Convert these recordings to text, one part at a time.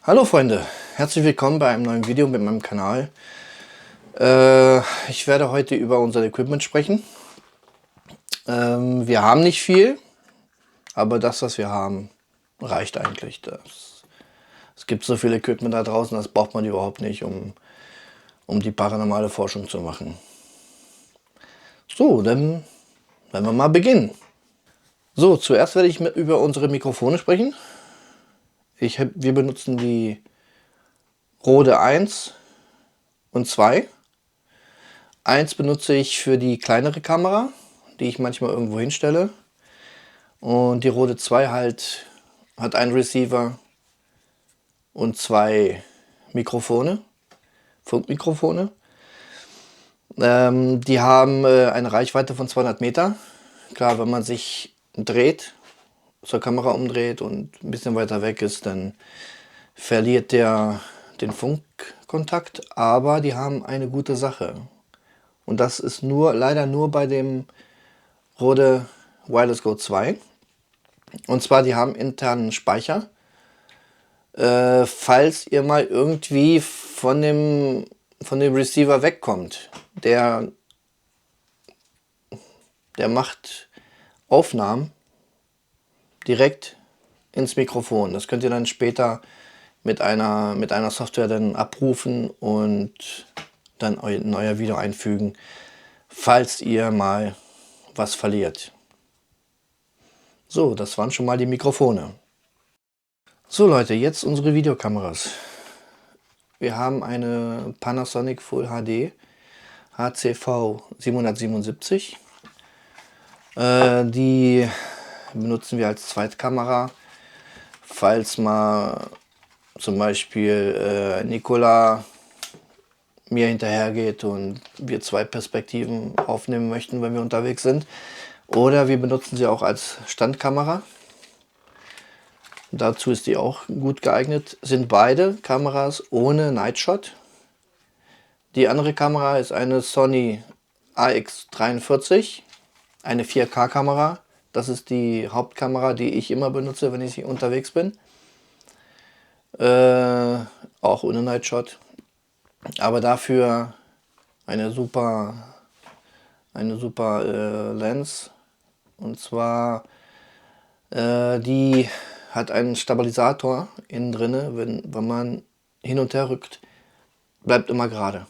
Hallo Freunde, herzlich willkommen bei einem neuen Video mit meinem Kanal. Ich werde heute über unser Equipment sprechen. Wir haben nicht viel, aber das, was wir haben, reicht eigentlich. Es gibt so viel Equipment da draußen, das braucht man überhaupt nicht, um die paranormale Forschung zu machen. So, dann werden wir mal beginnen. So, zuerst werde ich über unsere Mikrofone sprechen. Wir benutzen die Rode 1 und 2. 1 benutze ich für die kleinere Kamera, die ich manchmal irgendwo hinstelle. Und die Rode 2 hat einen Receiver und 2 Mikrofone, Funkmikrofone. Die haben eine Reichweite von 200 Meter. Klar, wenn man sich dreht, zur Kamera umdreht und ein bisschen weiter weg ist, dann verliert der den Funkkontakt, aber die haben eine gute Sache. Und das ist leider nur bei dem Rode Wireless Go 2. Und zwar, die haben internen Speicher. Falls ihr mal irgendwie von dem Receiver wegkommt, der macht Aufnahmen direkt ins Mikrofon. Das könnt ihr dann später mit einer Software dann abrufen und dann in euer Video einfügen, falls ihr mal was verliert. So, das waren schon mal die Mikrofone. So Leute, jetzt unsere Videokameras. Wir haben eine Panasonic Full HD HCV 777. Die benutzen wir als Zweitkamera, falls mal zum Beispiel Nikola mir hinterher geht und wir 2 Perspektiven aufnehmen möchten, wenn wir unterwegs sind. Oder wir benutzen sie auch als Standkamera. Dazu ist die auch gut geeignet. Sind beide Kameras ohne Nightshot. Die andere Kamera ist eine Sony AX43, eine 4K-Kamera. Das ist die Hauptkamera, die ich immer benutze, wenn ich unterwegs bin. Auch ohne Nightshot. Aber dafür eine super Lens. Und zwar, die hat einen Stabilisator innen drin. Wenn man hin und her rückt, bleibt immer gerade.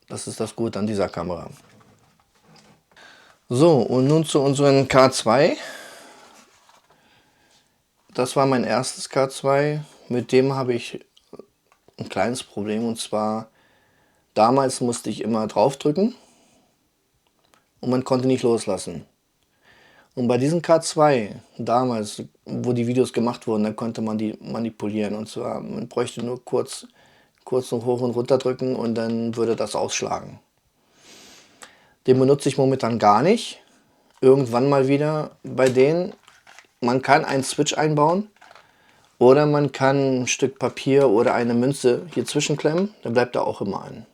Das ist das Gute an dieser Kamera. So, und nun zu unseren K2. Das war mein erstes K2. Mit dem habe ich ein kleines Problem. Und zwar, damals musste ich immer draufdrücken und man konnte nicht loslassen. Und bei diesem K2, damals, wo die Videos gemacht wurden, da konnte man die manipulieren. Und zwar, man bräuchte nur kurz noch hoch und runter drücken und dann würde das ausschlagen. Den benutze ich momentan gar nicht. Irgendwann mal wieder bei denen. Man kann einen Switch einbauen oder man kann ein Stück Papier oder eine Münze hier zwischenklemmen. Dann bleibt er auch immer an.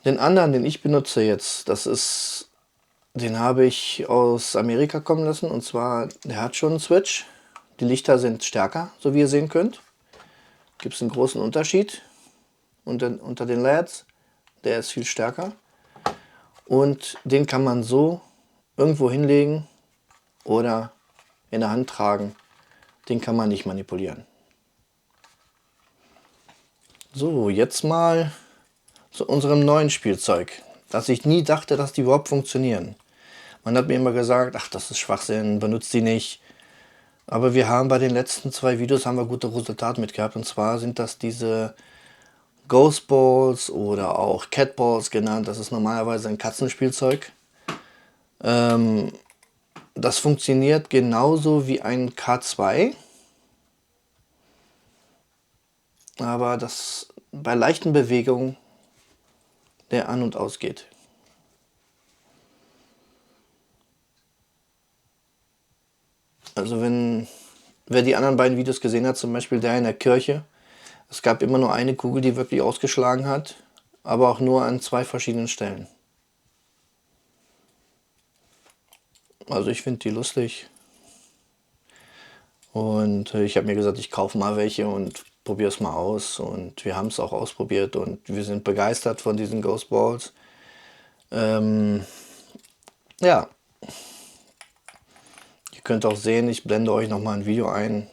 Den anderen, den ich benutze jetzt, den habe ich aus Amerika kommen lassen. Und zwar, der hat schon einen Switch. Die Lichter sind stärker, so wie ihr sehen könnt. Gibt es einen großen Unterschied unter den LEDs. Der ist viel stärker. Und den kann man so irgendwo hinlegen oder in der Hand tragen. Den kann man nicht manipulieren. So, jetzt mal zu unserem neuen Spielzeug, dass ich nie dachte, dass die überhaupt funktionieren. Man hat mir immer gesagt, ach, das ist Schwachsinn, benutzt die nicht. Aber wir haben bei den letzten 2 Videos haben wir gute Resultate mit gehabt. Und zwar sind das diese Ghost Balls oder auch Cat Balls genannt. Das ist normalerweise ein Katzenspielzeug. Das funktioniert genauso wie ein K2. Aber das bei leichten Bewegungen der an- und ausgeht. Also wer die anderen beiden Videos gesehen hat, zum Beispiel der in der Kirche, es gab immer nur eine Kugel, die wirklich ausgeschlagen hat, aber auch nur an 2 verschiedenen Stellen. Also ich finde die lustig. Und ich habe mir gesagt, ich kaufe mal welche und probiere es mal aus. Und wir haben es auch ausprobiert und wir sind begeistert von diesen Ghost Balls. Ja, ihr könnt auch sehen, ich blende euch nochmal ein Video ein,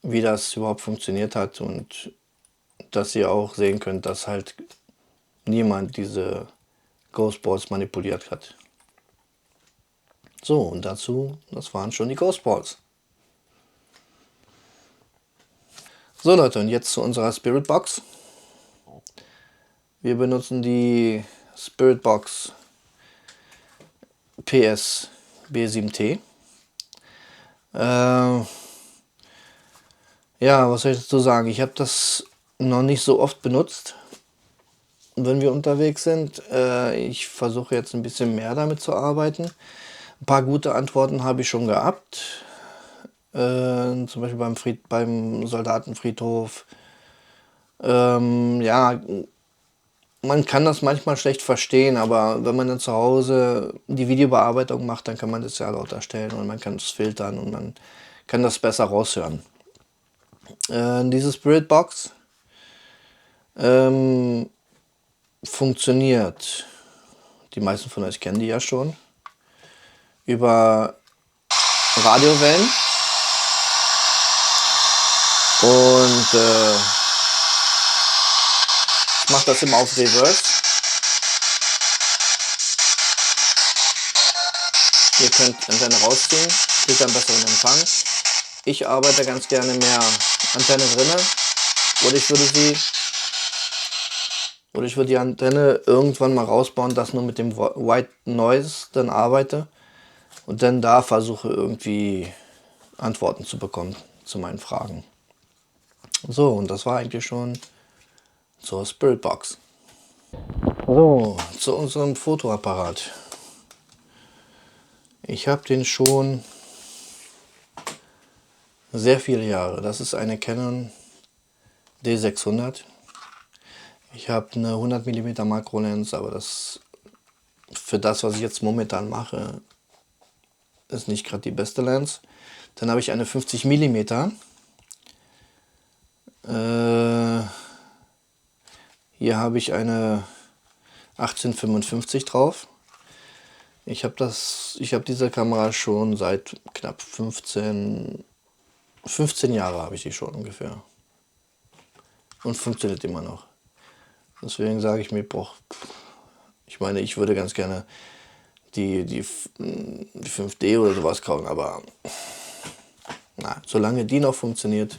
wie das überhaupt funktioniert hat und dass ihr auch sehen könnt, dass halt niemand diese Ghost Balls manipuliert hat. So, und dazu, das waren schon die Ghost Balls. So Leute, und jetzt zu unserer Spirit Box. Wir benutzen die Spirit Box PS B7T. Ja, was soll ich dazu sagen? Ich habe das noch nicht so oft benutzt, wenn wir unterwegs sind. Ich versuche jetzt ein bisschen mehr damit zu arbeiten. Ein paar gute Antworten habe ich schon gehabt. Zum Beispiel beim Soldatenfriedhof. Ja, man kann das manchmal schlecht verstehen, aber wenn man dann zu Hause die Videobearbeitung macht, dann kann man das ja lauter stellen und man kann es filtern und man kann das besser raushören. Diese Spirit Box funktioniert, die meisten von euch kennen die ja schon, über Radiowellen und ich mache das immer auf Reverse. Ihr könnt Antenne rausziehen, kriegt einen besseren Empfang. Ich arbeite ganz gerne mehr Antenne drinne oder ich würde die Antenne irgendwann mal rausbauen, dass nur mit dem White Noise dann arbeite und dann da versuche irgendwie Antworten zu bekommen zu meinen Fragen. So, und das war eigentlich schon zur Spirit Box. So, zu unserem Fotoapparat. Ich habe den schon sehr viele Jahre. Das ist eine Canon D600. Ich habe eine 100 mm Makrolens, aber für das, was ich jetzt momentan mache, ist nicht gerade die beste Lens. Dann habe ich eine 50 mm. Hier habe ich eine 1855 drauf. Ich habe diese Kamera schon seit knapp 15 Jahre habe ich die schon ungefähr. Und funktioniert immer noch. Deswegen sage ich mir, ich meine, ich würde ganz gerne die 5D oder sowas kaufen, aber na, solange die noch funktioniert,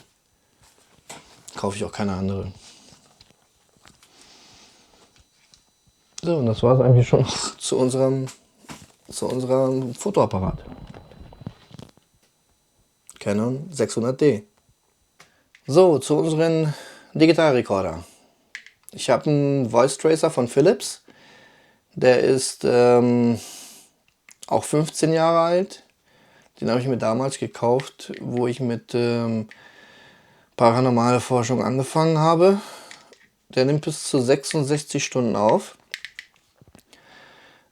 kaufe ich auch keine andere. So, und das war es eigentlich schon zu unserem Fotoapparat. Canon 600D. So, zu unseren Digitalrekorder. Ich habe einen Voice Tracer von Philips. Der ist auch 15 Jahre alt. Den habe ich mir damals gekauft, wo ich mit paranormale Forschung angefangen habe. Der nimmt bis zu 66 Stunden auf.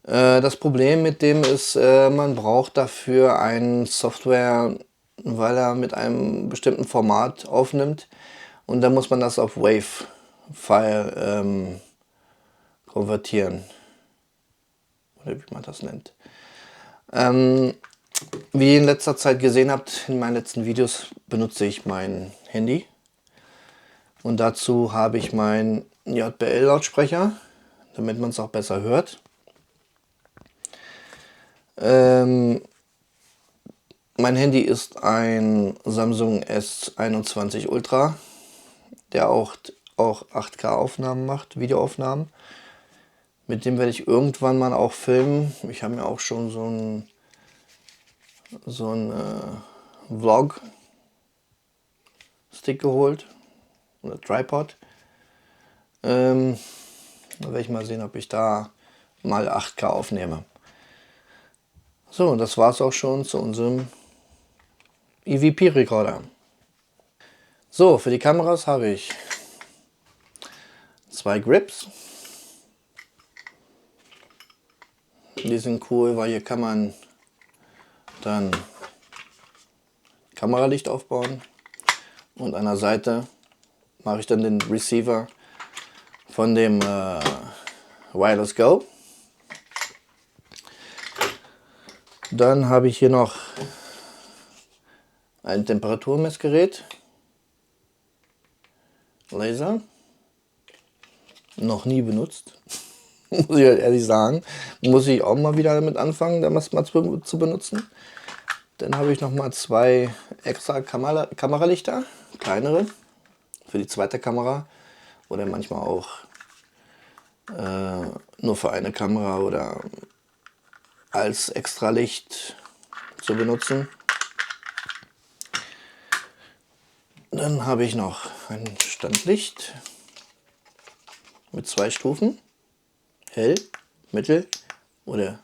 Das Problem mit dem ist, man braucht dafür ein Software weil er mit einem bestimmten Format aufnimmt und dann muss man das auf Wave-File konvertieren. Oder wie man das nennt. Wie ihr in letzter Zeit gesehen habt, in meinen letzten Videos benutze ich mein Handy. Und dazu habe ich meinen JBL-Lautsprecher, damit man es auch besser hört. Mein Handy ist ein Samsung S21 Ultra, der auch 8K-Aufnahmen macht, Videoaufnahmen. Mit dem werde ich irgendwann mal auch filmen. Ich habe mir auch schon so ein Vlog-Stick geholt oder Tripod. Da werde ich mal sehen, ob ich da mal 8K aufnehme. So, das war es auch schon zu unserem EVP-Rekorder. So, für die Kameras habe ich 2 Grips. Die sind cool, weil hier kann man dann Kameralicht aufbauen. Und an der Seite mache ich dann den Receiver von dem Wireless Go. Dann habe ich hier noch ein Temperaturmessgerät. Laser. Noch nie benutzt. Muss ich halt ehrlich sagen. Muss ich auch mal wieder damit anfangen, das mal zu benutzen. Dann habe ich noch mal 2 extra Kameralichter, kleinere, für die zweite Kamera. Oder manchmal auch nur für eine Kamera oder als Extralicht zu benutzen. Dann habe ich noch ein Standlicht mit 2 Stufen. Hell, mittel oder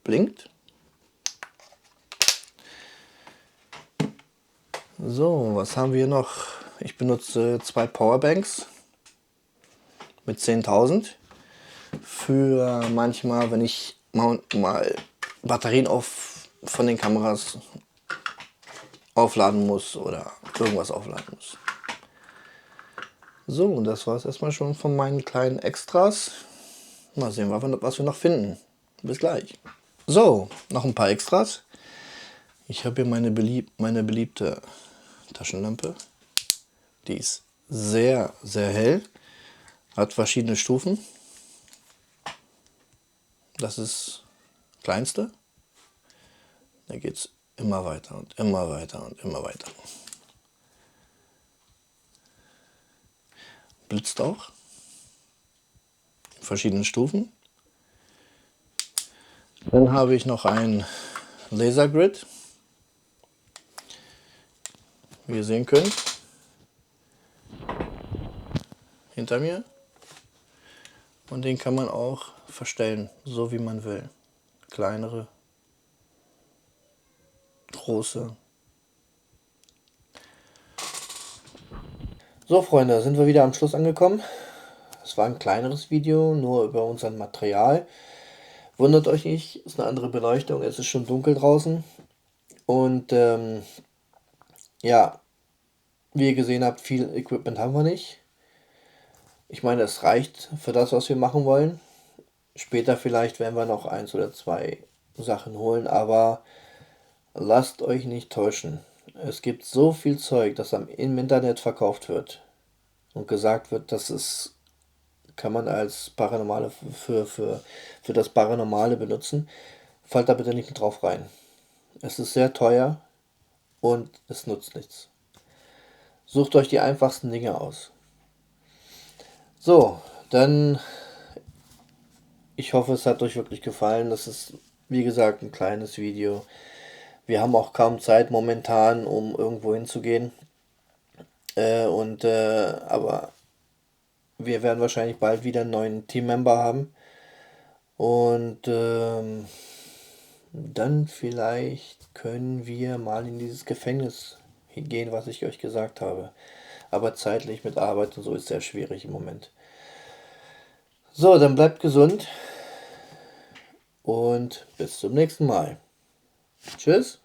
blinkt. So, was haben wir noch? Ich benutze 2 Powerbanks mit 10.000 für manchmal, wenn ich mal Batterien von den Kameras aufladen muss oder irgendwas aufladen muss. So, das war es erstmal schon von meinen kleinen Extras. Mal sehen, was wir noch finden. Bis gleich. So, noch ein paar Extras. Ich habe hier meine beliebte Taschenlampe. Die ist sehr, sehr hell. Hat verschiedene Stufen. Das ist kleinste. Da geht es immer weiter und immer weiter und immer weiter. Blitzt auch. In verschiedenen Stufen. Dann habe ich noch ein Lasergrid. Wie ihr sehen könnt. Hinter mir. Und den kann man auch verstellen, so wie man will. Kleinere, große. So Freunde, da sind wir wieder am Schluss angekommen. Es war ein kleineres Video, nur über unser Material. Wundert euch nicht, ist eine andere Beleuchtung, es ist schon dunkel draußen. Und ja, wie ihr gesehen habt, viel Equipment haben wir nicht. Ich meine, es reicht für das, was wir machen wollen. Später vielleicht werden wir noch 1 oder 2 Sachen holen, aber lasst euch nicht täuschen. Es gibt so viel Zeug, das im Internet verkauft wird und gesagt wird, dass es kann man als Paranormale für das Paranormale benutzen. Fallt da bitte nicht drauf rein. Es ist sehr teuer und es nutzt nichts. Sucht euch die einfachsten Dinge aus. So, dann ich hoffe, es hat euch wirklich gefallen. Das ist, wie gesagt, ein kleines Video. Wir haben auch kaum Zeit momentan, um irgendwo hinzugehen. Aber wir werden wahrscheinlich bald wieder einen neuen Teammember haben. Und dann vielleicht können wir mal in dieses Gefängnis gehen, was ich euch gesagt habe. Aber zeitlich mit Arbeit und so ist sehr schwierig im Moment. So, dann bleibt gesund und bis zum nächsten Mal. Tschüss.